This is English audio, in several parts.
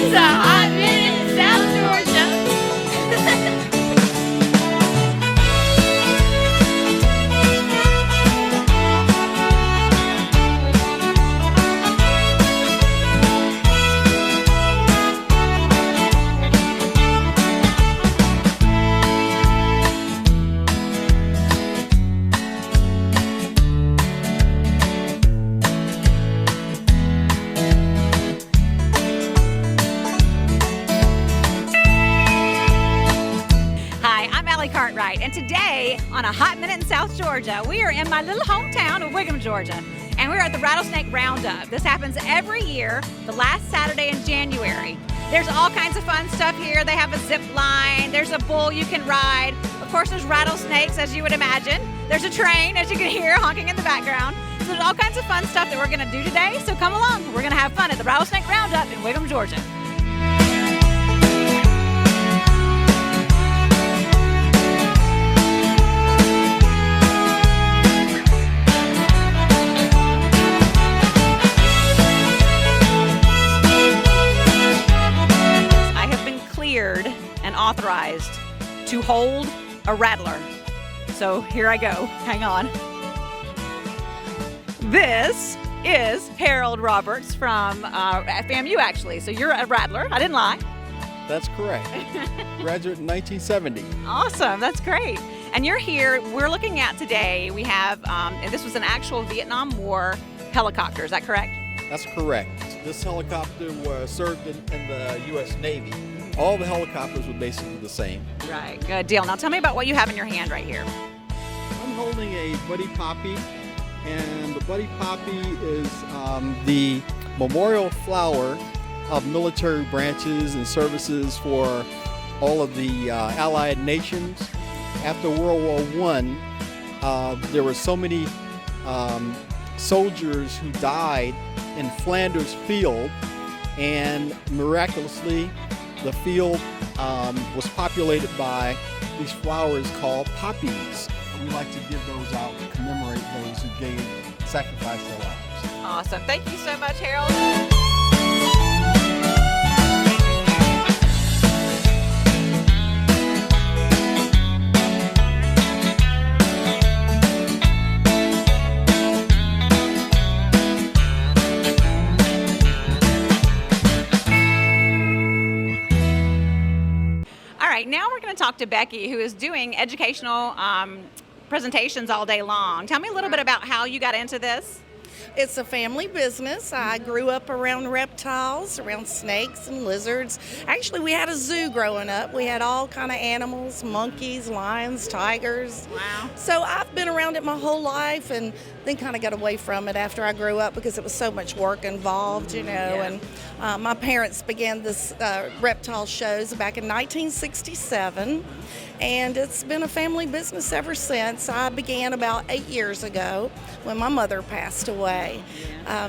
It's a hot minute in South Georgia. Right, and today on a hot minute in South Georgia, we are in my little hometown of Wiggum, Georgia, and we're at the Rattlesnake Roundup. This happens every year, the last Saturday in January. There's all kinds of fun stuff here. They have a zip line, there's a bull you can ride. Of course, there's rattlesnakes, as you would imagine. There's a train, as you can hear, honking in the background. So there's all kinds of fun stuff that we're gonna do today, so come along. We're gonna have fun at the Rattlesnake Roundup in Wiggum, Georgia. And authorized to hold a rattler. So here I go. Hang on. This is Harold Roberts from FAMU, actually. So you're a rattler. I didn't lie. That's correct. Graduate in 1970. Awesome. That's great. And you're here. We're looking at today. We have, and this was an actual Vietnam War helicopter. Is that correct? That's correct. This helicopter served in the U.S. Navy. All the helicopters were basically the same. Right, good deal. Now tell me about what you have in your hand right here. I'm holding a Buddy Poppy, and the Buddy Poppy is the memorial flower of military branches and services for all of the Allied nations. After World War I, there were so many soldiers who died in Flanders Field, and miraculously, the field was populated by these flowers called poppies. We like to give those out to commemorate those who sacrificed their lives. Awesome. Thank you so much, Harold. Now we're going to talk to Becky, who is doing educational presentations all day long. Tell me a little bit about how you got into this. It's a family business. I grew up around reptiles, around snakes and lizards. Actually, we had a zoo growing up. We had all kind of animals, monkeys, lions, tigers. Wow. So I've been around it my whole life, and then kind of got away from it after I grew up because it was so much work involved, you know. Yeah. And my parents began this reptile shows back in 1967. And it's been a family business ever since. I began about 8 years ago when my mother passed away.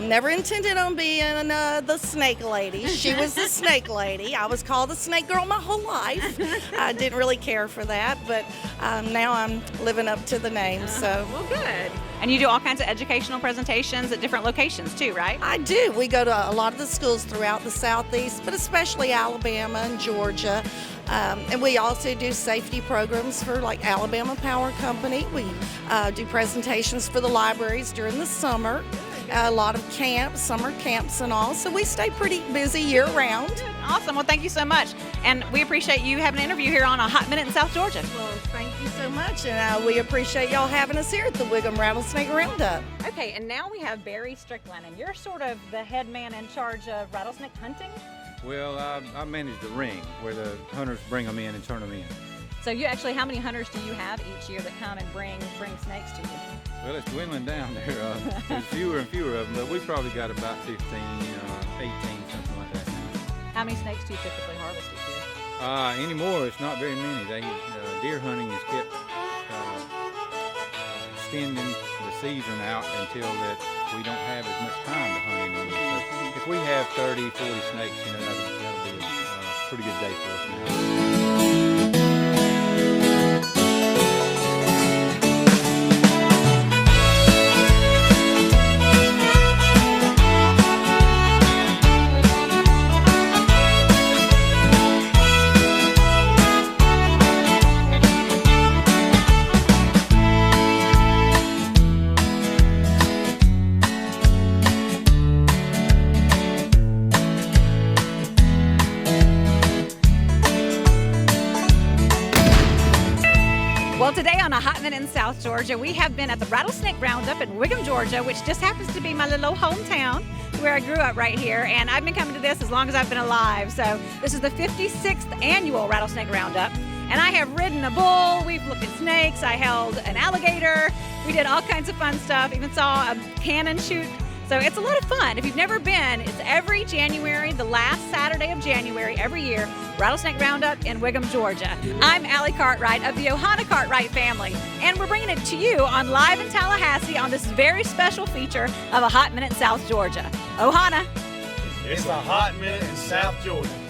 Never intended on being the snake lady. She was the snake lady. I was called the snake girl my whole life. I didn't really care for that, but now I'm living up to the name. So well, good. And you do all kinds of educational presentations at different locations too, right? I do. We go to a lot of the schools throughout the Southeast, but especially Alabama and Georgia. And we also do safety programs for like Alabama Power Company. We do presentations for the libraries during the summer. A lot of camps, summer camps and all. So we stay pretty busy year round. Awesome. Well, thank you so much. And we appreciate you having an interview here on a hot minute in South Georgia. Well, thank you so much. And we appreciate y'all having us here at the Wiggum Rattlesnake Roundup. Okay, and now we have Barry Strickland, and you're sort of the head man in charge of rattlesnake hunting? Well, I manage the ring where the hunters bring them in and turn them in. So you actually, how many hunters do you have each year that come and bring snakes to you? Well, it's dwindling down there. There's fewer and fewer of them, but we've probably got about 15, 18, something like that now. How many snakes do you typically harvest each year? Anymore, it's not very many. Deer hunting is kept extending the season out until that we don't have as much time to hunt anymore. So if we have 30, 40 snakes, that'll be a pretty good day for us now. South Georgia. We have been at the Rattlesnake Roundup in Wiggum, Georgia, which just happens to be my little old hometown where I grew up right here. And I've been coming to this as long as I've been alive. So this is the 56th annual Rattlesnake Roundup. And I have ridden a bull, we've looked at snakes, I held an alligator, we did all kinds of fun stuff, even saw a cannon shoot. So it's a lot of fun. If you've never been, it's every January, the last Saturday of January every year, Rattlesnake Roundup in Wiggum, Georgia. I'm Allie Cartwright of the Ohana Cartwright family, and we're bringing it to you on Live in Tallahassee on this very special feature of A Hot Minute in South Georgia. Ohana. It's a hot minute in South Georgia.